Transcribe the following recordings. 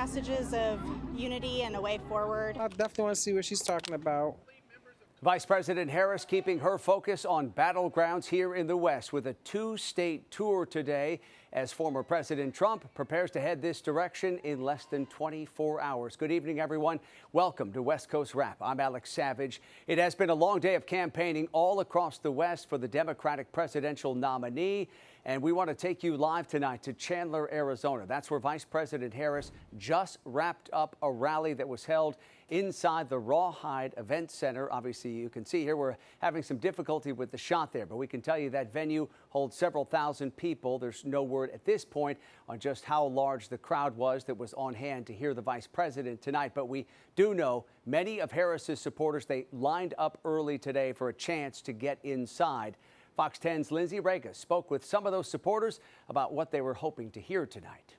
messages of unity and a way forward. I definitely want to see what she's talking about. Vice President Harris keeping her focus on battlegrounds here in the West with a two-state tour today as former President Trump prepares to head this direction in less than 24 hours. Good evening, everyone. Welcome to West Coast Wrap. I'm Alex Savage. It has been a long day of campaigning all across the West for the Democratic presidential nominee. And we want to take you live tonight to Chandler, Arizona. That's where Vice President Harris just wrapped up a rally that was held inside the Rawhide Event Center. Obviously, you can see here we're having some difficulty with the shot there, but we can tell you that venue holds several thousand people. There's no word at this point on just how large the crowd was that was on hand to hear the vice president tonight. But we do know many of Harris's supporters, they lined up early today for a chance to get inside. Fox 10's Lindsay Regas spoke with some of those supporters about what they were hoping to hear tonight.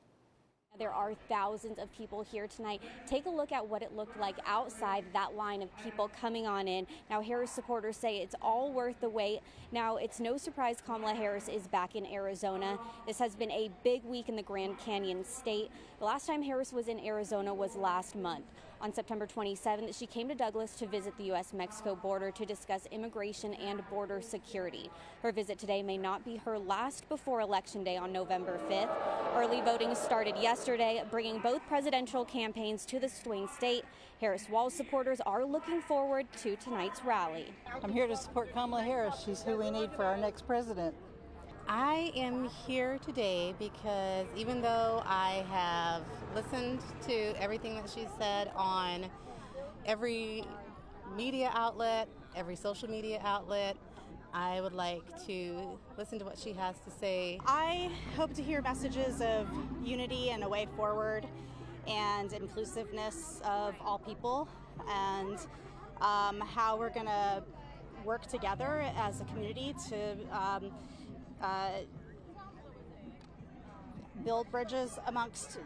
There are thousands of people here tonight. Take a look at what it looked like outside that line of people coming on in. Now, Harris supporters say it's all worth the wait. Now, it's no surprise Kamala Harris is back in Arizona. This has been a big week in the Grand Canyon state. The last time Harris was in Arizona was last month. On September 27th, she came to Douglas to visit the U.S.-Mexico border to discuss immigration and border security. Her visit today may not be her last before Election Day on November 5th. Early voting started yesterday, bringing both presidential campaigns to the swing state. Harris Wall supporters are looking forward to tonight's rally. I'm here to support Kamala Harris. She's who we need for our next president. I am here today because even though I have listened to everything that she said on every media outlet, every social media outlet, I would like to listen to what she has to say. I hope to hear messages of unity and a way forward and inclusiveness of all people, and how we're going to work together as a community to build bridges amongst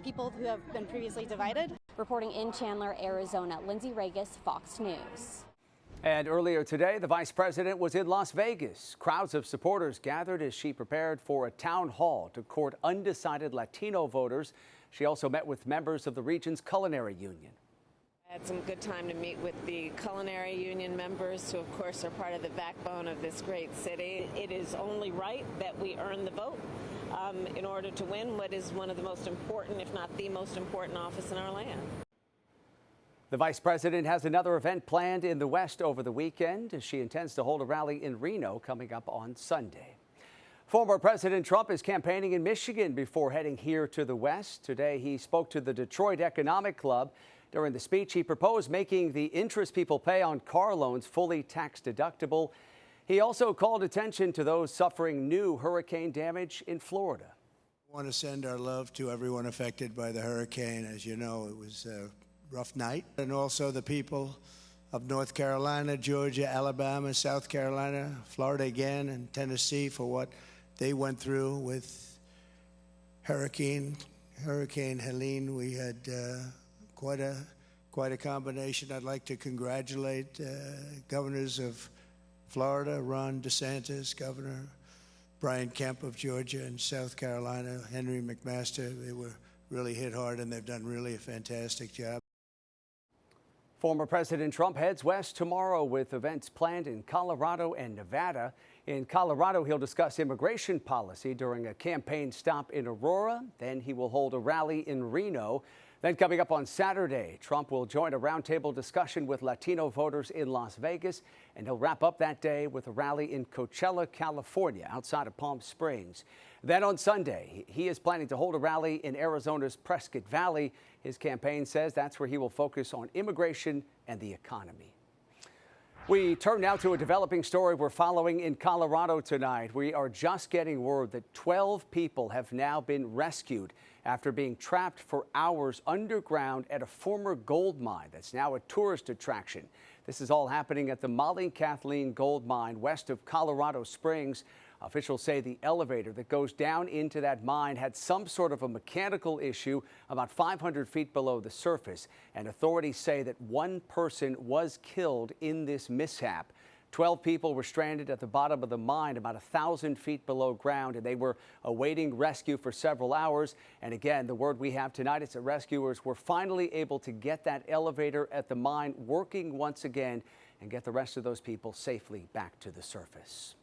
people who have been previously divided. Reporting in Chandler, Arizona, Lindsay Regas, Fox News. And earlier today, the vice president was in Las Vegas. Crowds of supporters gathered as she prepared for a town hall to court undecided Latino voters. She also met with members of the region's culinary union. I had some good time to meet with the culinary union members, who of course are part of the backbone of this great city. It is only right that we earn the vote in order to win what is one of the most important, if not the most important office in our land. The vice president has another event planned in the West over the weekend. She intends to hold a rally in Reno coming up on Sunday. Former President Trump is campaigning in Michigan before heading here to the West. Today, he spoke to the Detroit Economic Club. During the speech, he proposed making the interest people pay on car loans fully tax deductible. He also called attention to those suffering new hurricane damage in Florida. I want to send our love to everyone affected by the hurricane. As you know, it was a rough night. And also the people of North Carolina, Georgia, Alabama, South Carolina, Florida again, and Tennessee for what they went through with Hurricane Helene. We had quite a combination. I'd like to congratulate governors of Florida, Ron DeSantis, Governor Brian Kemp of Georgia and South Carolina, Henry McMaster. They were really hit hard, and they've done really a fantastic job. Former President Trump heads west tomorrow with events planned in Colorado and Nevada. In Colorado, he'll discuss immigration policy during a campaign stop in Aurora. Then he will hold a rally in Reno. Then coming up on Saturday, Trump will join a roundtable discussion with Latino voters in Las Vegas, and he'll wrap up that day with a rally in Coachella, California, outside of Palm Springs. Then on Sunday, he is planning to hold a rally in Arizona's Prescott Valley. His campaign says that's where he will focus on immigration and the economy. We turn now to a developing story we're following in Colorado tonight. We are just getting word that 12 people have now been rescued after being trapped for hours underground at a former gold mine that's now a tourist attraction. This is all happening at the Molly Kathleen gold mine west of Colorado Springs. Officials say the elevator that goes down into that mine had some sort of a mechanical issue about 500 feet below the surface, and authorities say that one person was killed in this mishap. 12 people were stranded at the bottom of the mine about 1,000 feet below ground, and they were awaiting rescue for several hours. And again, the word we have tonight is that rescuers were finally able to get that elevator at the mine working once again and get the rest of those people safely back to the surface.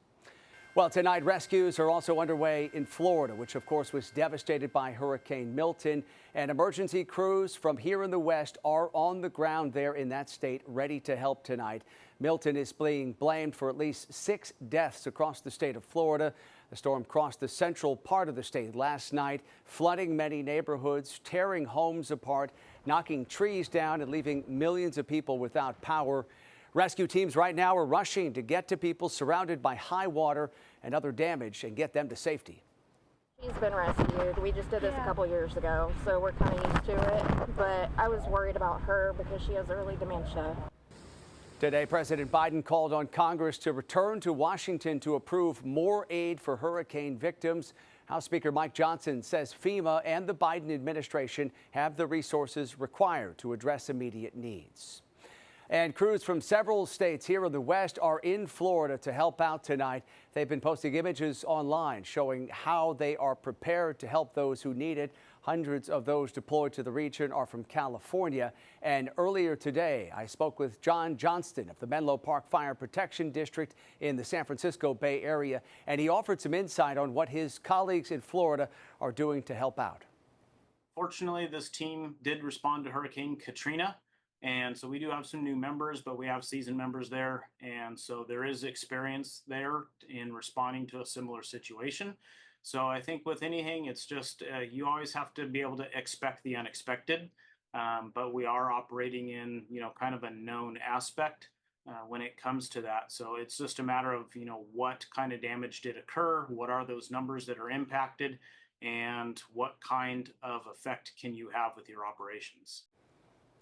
Well, tonight rescues are also underway in Florida, which of course was devastated by Hurricane Milton. And emergency crews from here in the West are on the ground there in that state, ready to help tonight. Milton is being blamed for at least 6 deaths across the state of Florida. The storm crossed the central part of the state last night, flooding many neighborhoods, tearing homes apart, knocking trees down and leaving millions of people without power. Rescue teams right now are rushing to get to people surrounded by high water and other damage and get them to safety. She's been rescued. We just did this a couple years ago, so we're kind of used to it. But I was worried about her because she has early dementia. Today, President Biden called on Congress to return to Washington to approve more aid for hurricane victims. House Speaker Mike Johnson says FEMA and the Biden administration have the resources required to address immediate needs. And crews from several states here in the West are in Florida to help out tonight. They've been posting images online showing how they are prepared to help those who need it. Hundreds of those deployed to the region are from California. And earlier today, I spoke with John Johnston of the Menlo Park Fire Protection District in the San Francisco Bay Area, and he offered some insight on what his colleagues in Florida are doing to help out. Fortunately, this team did respond to Hurricane Katrina. And so we do have some new members, but we have seasoned members there. And so there is experience there in responding to a similar situation. So I think with anything, it's just you always have to be able to expect the unexpected. But we are operating in, kind of a known aspect when it comes to that. So it's just a matter of, what kind of damage did occur? What are those numbers that are impacted? And what kind of effect can you have with your operations?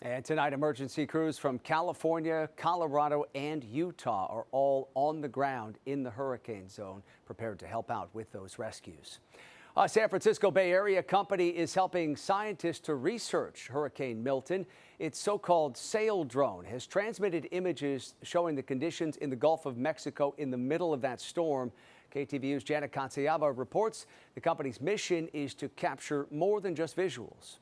And tonight, emergency crews from California, Colorado, and Utah are all on the ground in the hurricane zone, prepared to help out with those rescues. A San Francisco Bay Area company is helping scientists to research Hurricane Milton. Its so-called sail drone has transmitted images showing the conditions in the Gulf of Mexico in the middle of that storm. KTVU's Janet Katsuyama reports the company's mission is to capture more than just visuals.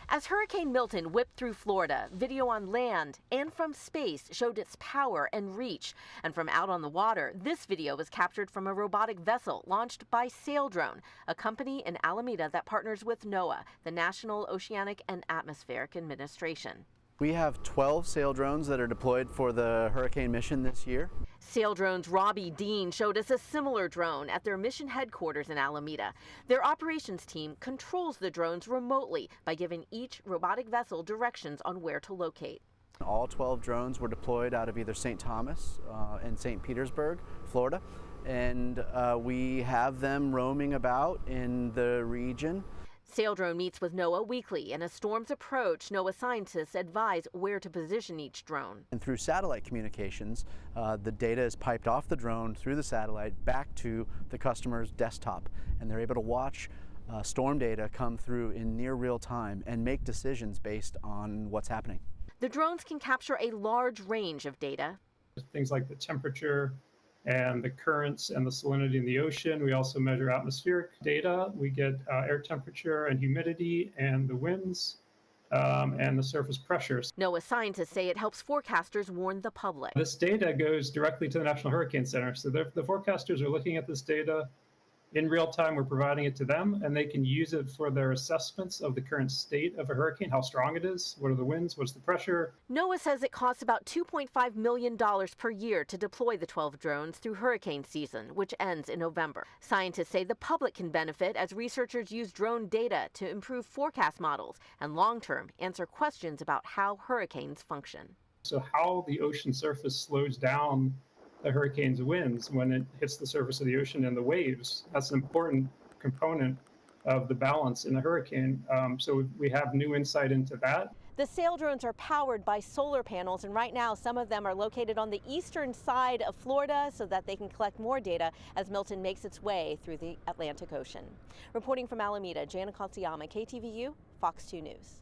As Hurricane Milton whipped through Florida, video on land and from space showed its power and reach. And from out on the water, this video was captured from a robotic vessel launched by Sail Drone, a company in Alameda that partners with NOAA, the National Oceanic and Atmospheric Administration. We have 12 sail drones that are deployed for the hurricane mission this year. Sail Drone's Robbie Dean showed us a similar drone at their mission headquarters in Alameda. Their operations team controls the drones remotely by giving each robotic vessel directions on where to locate. All 12 drones were deployed out of either St. Thomas and St. Petersburg, Florida, and we have them roaming about in the region. Sail Drone meets with NOAA weekly, and as storms approach, NOAA scientists advise where to position each drone. And through satellite communications, the data is piped off the drone through the satellite back to the customer's desktop, and they're able to watch storm data come through in near real time and make decisions based on what's happening. The drones can capture a large range of data. Things like the temperature and the currents and the salinity in the ocean. We also measure atmospheric data. We get air temperature and humidity and the winds and the surface pressures. NOAA scientists say it helps forecasters warn the public. This data goes directly to the National Hurricane Center. So the forecasters are looking at this data in real time. We're providing it to them, and they can use it for their assessments of the current state of a hurricane, how strong it is, what are the winds, what's the pressure. NOAA says it costs about $2.5 million per year to deploy the 12 drones through hurricane season, which ends in November. Scientists say the public can benefit as researchers use drone data to improve forecast models and long-term answer questions about how hurricanes function. So how the ocean surface slows down the hurricane's winds when it hits the surface of the ocean and the waves. That's an important component of the balance in a hurricane. So we have new insight into that. The sail drones are powered by solar panels, and right now some of them are located on the eastern side of Florida so that they can collect more data as Milton makes its way through the Atlantic Ocean. Reporting from Alameda, Janet Katsuyama, KTVU, Fox 2 News.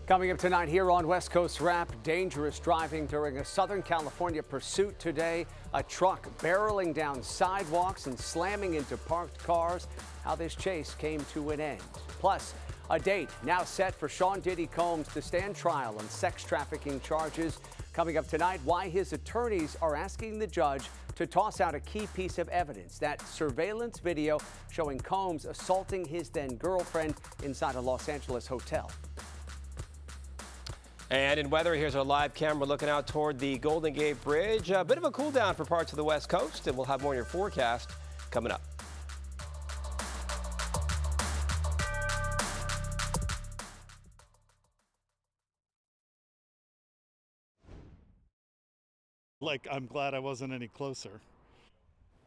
Coming up tonight here on West Coast Wrap, dangerous driving during a Southern California pursuit today. A truck barreling down sidewalks and slamming into parked cars. How this chase came to an end. Plus, a date now set for Sean Diddy Combs to stand trial on sex trafficking charges. Coming up tonight, why his attorneys are asking the judge to toss out a key piece of evidence, that surveillance video showing Combs assaulting his then girlfriend inside a Los Angeles hotel. And in weather, here's our live camera looking out toward the Golden Gate Bridge. A bit of a cool down for parts of the West Coast, and we'll have more in your forecast coming up. I'm glad I wasn't any closer.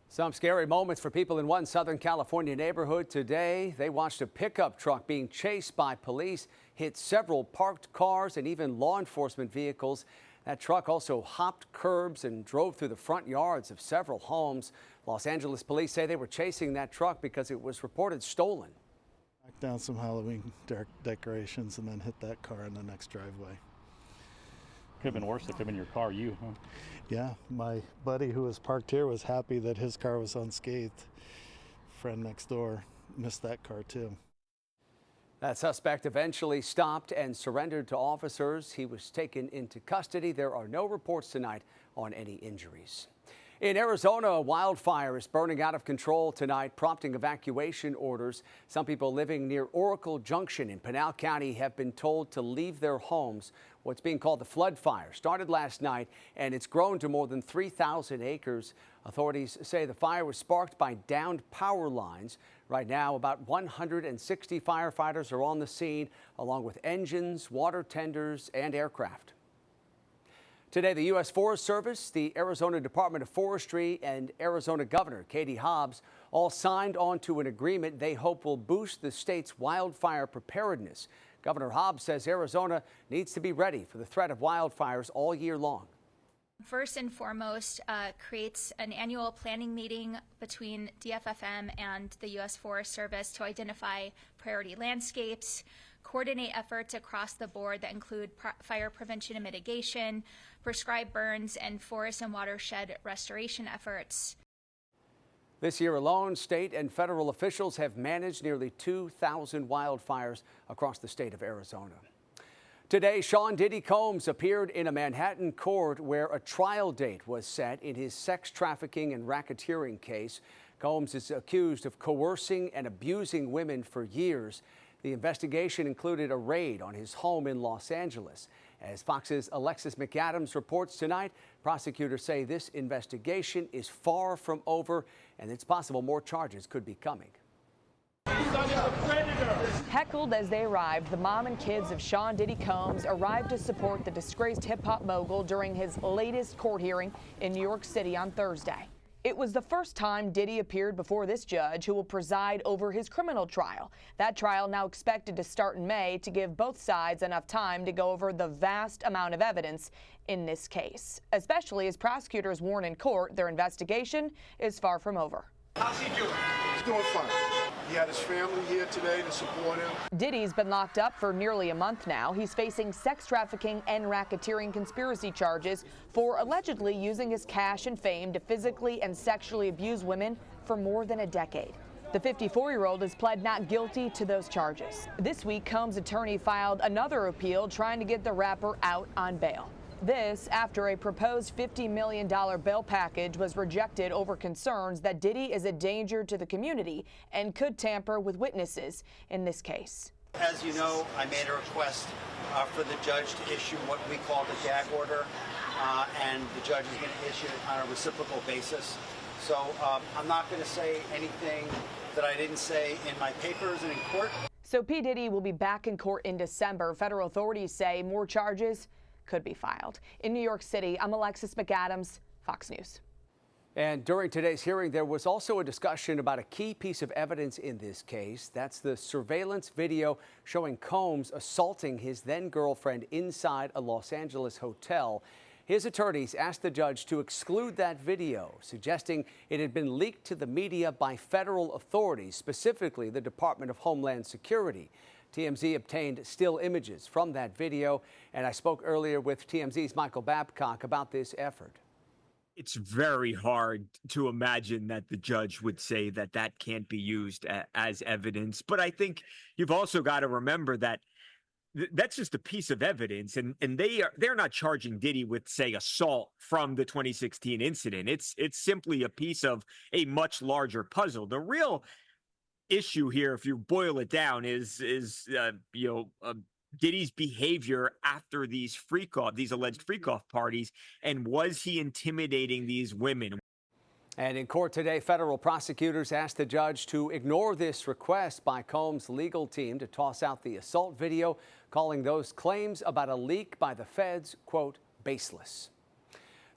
Some scary moments for people in one Southern California neighborhood today. They watched a pickup truck being chased by police, hit several parked cars and even law enforcement vehicles. That truck also hopped curbs and drove through the front yards of several homes. Los Angeles police say they were chasing that truck because it was reported stolen. Knocked down some Halloween decorations and then hit that car in the next driveway. Could have been worse if it had been your car, huh? Yeah, my buddy who was parked here was happy that his car was unscathed. Friend next door missed that car too. That suspect eventually stopped and surrendered to officers. He was taken into custody. There are no reports tonight on any injuries. In Arizona, a wildfire is burning out of control tonight, prompting evacuation orders. Some people living near Oracle Junction in Pinal County have been told to leave their homes. What's being called the flood fire started last night, and it's grown to more than 3,000 acres. Authorities say the fire was sparked by downed power lines. Right now, about 160 firefighters are on the scene, along with engines, water tenders, and aircraft. Today, the U.S. Forest Service, the Arizona Department of Forestry, and Arizona Governor Katie Hobbs all signed on to an agreement they hope will boost the state's wildfire preparedness. Governor Hobbs says Arizona needs to be ready for the threat of wildfires all year long. First and foremost, creates an annual planning meeting between DFFM and the U.S. Forest Service to identify priority landscapes, coordinate efforts across the board that include fire prevention and mitigation, prescribe burns, and forest and watershed restoration efforts. This year alone, state and federal officials have managed nearly 2,000 wildfires across the state of Arizona. Today, Sean Diddy Combs appeared in a Manhattan court where a trial date was set in his sex trafficking and racketeering case. Combs is accused of coercing and abusing women for years. The investigation included a raid on his home in Los Angeles. As Fox's Alexis McAdams reports tonight, prosecutors say this investigation is far from over, and it's possible more charges could be coming. Heckled as they arrived, the mom and kids of Sean Diddy Combs arrived to support the disgraced hip-hop mogul during his latest court hearing in New York City on Thursday. It was the first time Diddy appeared before this judge who will preside over his criminal trial. That trial now expected to start in May to give both sides enough time to go over the vast amount of evidence in this case, especially as prosecutors warn in court their investigation is far from over. How's he doing? He's doing fine. He had his family here today to support him. Diddy's been locked up for nearly a month now. He's facing sex trafficking and racketeering conspiracy charges for allegedly using his cash and fame to physically and sexually abuse women for more than a decade. The 54-year-old has pled not guilty to those charges. This week, Combs' attorney filed another appeal trying to get the rapper out on bail. This after a proposed $50 million bail package was rejected over concerns that Diddy is a danger to the community and could tamper with witnesses in this case. As you know, I made a request for the judge to issue what we call the gag order, and the judge is going to issue it on a reciprocal basis. So I'm not going to say anything that I didn't say in my papers and in court. So P. Diddy will be back in court in December. Federal authorities say more charges could be filed. In New York City, I'm Alexis McAdams, Fox News. And during today's hearing, there was also a discussion about a key piece of evidence in this case. That's the surveillance video showing Combs assaulting his then girlfriend inside a Los Angeles hotel. His attorneys asked the judge to exclude that video, suggesting it had been leaked to the media by federal authorities, specifically the Department of Homeland Security. TMZ obtained still images from that video, and I spoke earlier with TMZ's Michael Babcock about this effort. It's very hard to imagine that the judge would say that that can't be used as evidence. But I think you've also got to remember that that's just a piece of evidence, and they're not charging Diddy with, say, assault from the 2016 incident. It's simply a piece of a much larger puzzle. The real issue here, if you boil it down, is Diddy's behavior after these alleged freak-off parties, and was he intimidating these women? And in court today, federal prosecutors asked the judge to ignore this request by Combs' legal team to toss out the assault video, calling those claims about a leak by the feds, quote, baseless.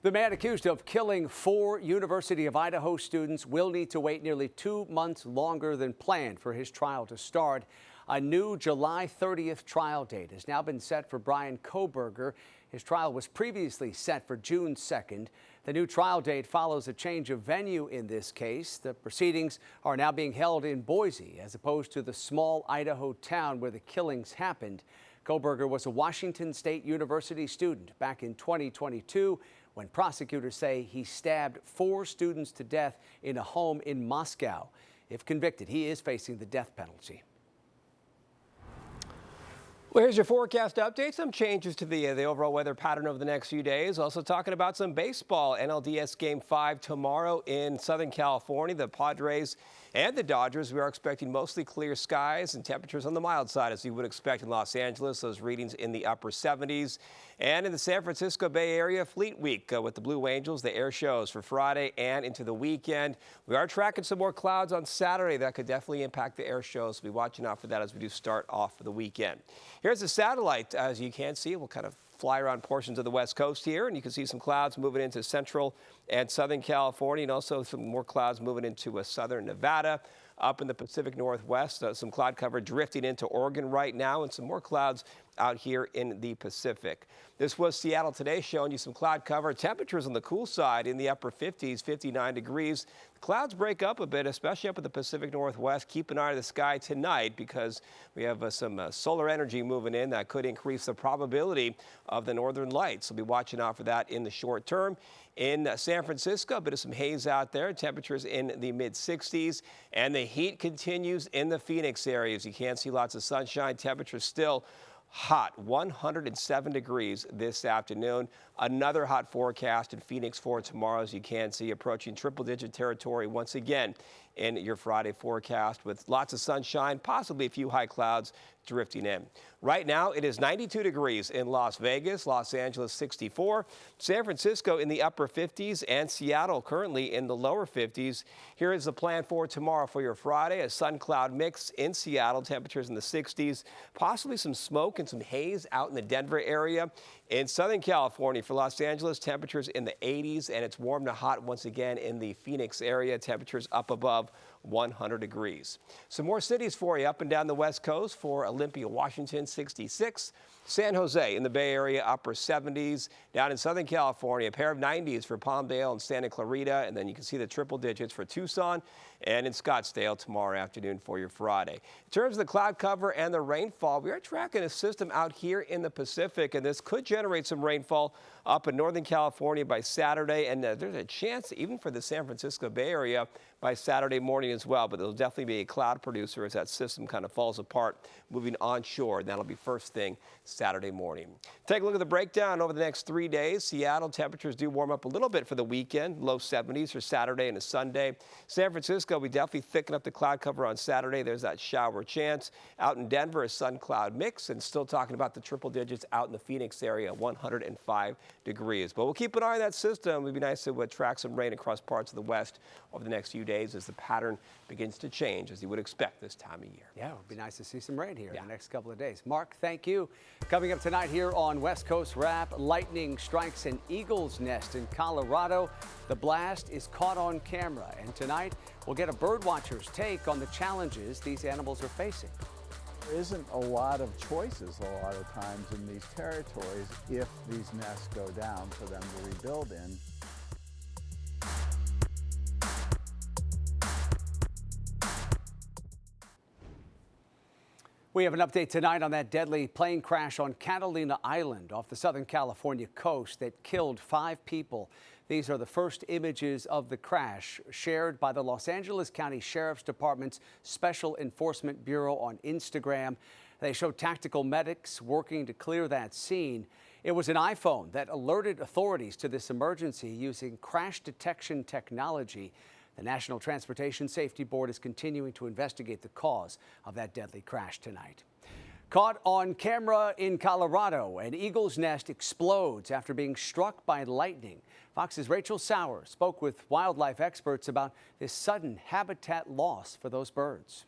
The man accused of killing 4 University of Idaho students will need to wait nearly 2 months longer than planned for his trial to start. A new July 30th trial date has now been set for Brian Kohberger. His trial was previously set for June 2nd. The new trial date follows a change of venue in this case. The proceedings are now being held in Boise, as opposed to the small Idaho town where the killings happened. Kohberger was a Washington State University student back in 2022 when prosecutors say he stabbed 4 students to death in a home in Moscow. If convicted, he is facing the death penalty. Well, here's your forecast update. Some changes to the overall weather pattern over the next few days. Also talking about some baseball. NLDS Game 5 tomorrow in Southern California. The Padres and the Dodgers. We are expecting mostly clear skies and temperatures on the mild side, as you would expect in Los Angeles. Those readings in the upper 70s. And in the San Francisco Bay Area, Fleet Week with the Blue Angels, the air shows for Friday and into the weekend. We are tracking some more clouds on Saturday. That could definitely impact the air shows. We'll be watching out for that as we do start off for the weekend. Here's the satellite. As you can see, we'll kind of fly around portions of the West Coast here, and you can see some clouds moving into central and southern California, and also some more clouds moving into southern Nevada. Up in the Pacific Northwest, some cloud cover drifting into Oregon right now, and some more clouds out here in the Pacific. This was Seattle today, showing you some cloud cover. Temperatures on the cool side in the upper 50s, 59 degrees. The clouds break up a bit, especially up in the Pacific Northwest. Keep an eye on the sky tonight because we have some solar energy moving in that could increase the probability of the northern lights. So be watching out for that in the short term. In San Francisco, a bit of some haze out there. Temperatures in the mid-60s, and the heat continues in the Phoenix areas. You can see lots of sunshine. Temperatures still hot, 107 degrees this afternoon. Another hot forecast in Phoenix for tomorrow, as you can see, approaching triple-digit territory once again in your Friday forecast, with lots of sunshine, possibly a few high clouds drifting in. Right now, it is 92 degrees in Las Vegas, Los Angeles 64, San Francisco in the upper 50s, and Seattle currently in the lower 50s. Here is the plan for tomorrow for your Friday: a sun-cloud mix in Seattle, temperatures in the 60s, possibly some smoke and some haze out in the Denver area. In Southern California, for Los Angeles, temperatures in the 80s, and it's warm to hot once again in the Phoenix area, temperatures up above 100 degrees. Some more cities for you up and down the West Coast. For Olympia, Washington, 66. San Jose in the Bay Area, upper 70s. Down in Southern California, a pair of 90s for Palmdale and Santa Clarita. And then you can see the triple digits for Tucson and in Scottsdale tomorrow afternoon for your Friday. In terms of the cloud cover and the rainfall, we are tracking a system out here in the Pacific, and this could generate some rainfall up in Northern California by Saturday. And there's a chance even for the San Francisco Bay Area by Saturday morning as well. But there'll definitely be a cloud producer as that system kind of falls apart, moving onshore. And that'll be first thing Saturday morning. Take a look at the breakdown over the next 3 days. Seattle, temperatures do warm up a little bit for the weekend, low 70s for Saturday and a Sunday. San Francisco, we definitely thicken up the cloud cover on Saturday. There's that shower chance. Out in Denver, a sun-cloud mix, and still talking about the triple digits out in the Phoenix area, 105 degrees. But we'll keep an eye on that system. It would be nice to track some rain across parts of the West over the next few days as the pattern begins to change, as you would expect this time of year. Yeah, it would be nice to see some rain here in the next couple of days. Mark, thank you. Coming up tonight here on West Coast Wrap, lightning strikes an eagle's nest in Colorado. The blast is caught on camera, and tonight we'll get a birdwatcher's take on the challenges these animals are facing. There isn't a lot of choices a lot of times in these territories if these nests go down for them to rebuild in. We have an update tonight on that deadly plane crash on Catalina Island off the Southern California coast that killed 5 people. These are the first images of the crash shared by the Los Angeles County Sheriff's Department's Special Enforcement Bureau on Instagram. They show tactical medics working to clear that scene. It was an iPhone that alerted authorities to this emergency using crash detection technology. The National Transportation Safety Board is continuing to investigate the cause of that deadly crash tonight. Caught on camera in Colorado, an eagle's nest explodes after being struck by lightning. Fox's Rachel Sauer spoke with wildlife experts about this sudden habitat loss for those birds.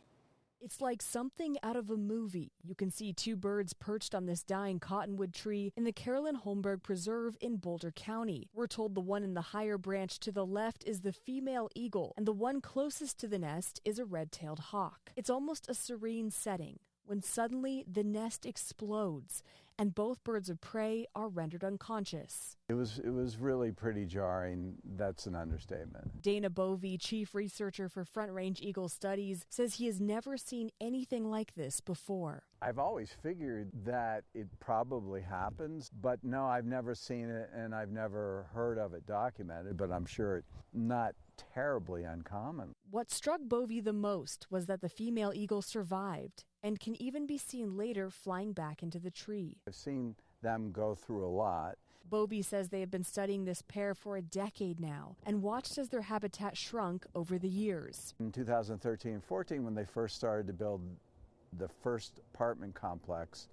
It's like something out of a movie. You can see 2 birds perched on this dying cottonwood tree in the Carolyn Holmberg Preserve in Boulder County. We're told the one in the higher branch to the left is the female eagle, and the one closest to the nest is a red-tailed hawk. It's almost a serene setting when suddenly the nest explodes and both birds of prey are rendered unconscious. It was really pretty jarring. That's an understatement. Dana Bovey, chief researcher for Front Range Eagle Studies, says he has never seen anything like this before. I've always figured that it probably happens, but no, I've never seen it and I've never heard of it documented, but I'm sure it's not terribly uncommon. What struck Bovey the most was that the female eagle survived and can even be seen later flying back into the tree. I've seen them go through a lot. Bovey says they have been studying this pair for a decade now and watched as their habitat shrunk over the years. In 2013-14, when they first started to build the first apartment complex,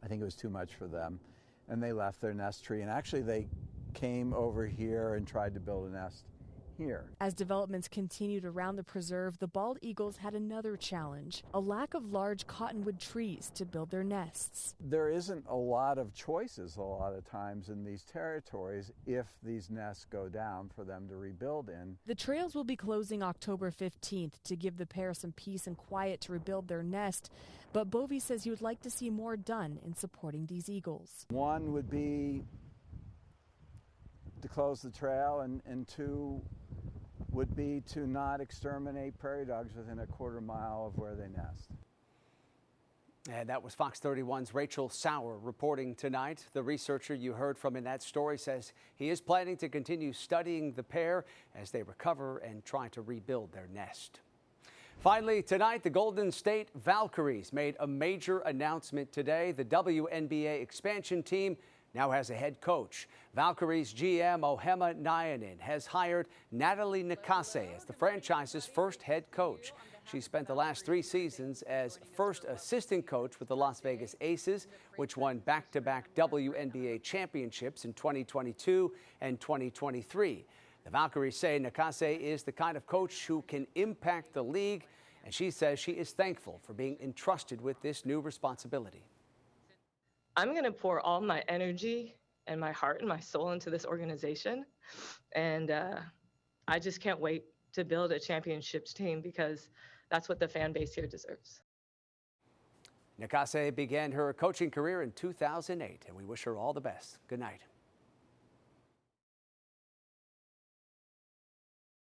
I think it was too much for them, and they left their nest tree, and actually they came over here and tried to build a nest here. As developments continued around the preserve, the bald eagles had another challenge: a lack of large cottonwood trees to build their nests. There isn't a lot of choices a lot of times in these territories if these nests go down for them to rebuild in. The trails will be closing October 15th to give the pair some peace and quiet to rebuild their nest, but Bovey says he would like to see more done in supporting these eagles. One would be to close the trail, and 2 would be to not exterminate prairie dogs within a quarter mile of where they nest. And that was Fox 31's Rachel Sauer reporting tonight. The researcher you heard from in that story says he is planning to continue studying the pair as they recover and try to rebuild their nest. Finally, tonight, the Golden State Valkyries made a major announcement today. The WNBA expansion team now has a head coach. Valkyries GM Ohema Nyanin has hired Natalie Nakase as the franchise's first head coach. She spent the last 3 seasons as first assistant coach with the Las Vegas Aces, which won back-to-back WNBA championships in 2022 and 2023. The Valkyries say Nakase is the kind of coach who can impact the league, and she says she is thankful for being entrusted with this new responsibility. I'm going to pour all my energy and my heart and my soul into this organization. And I just can't wait to build a championships team because that's what the fan base here deserves. Nakase began her coaching career in 2008, and we wish her all the best. Good night.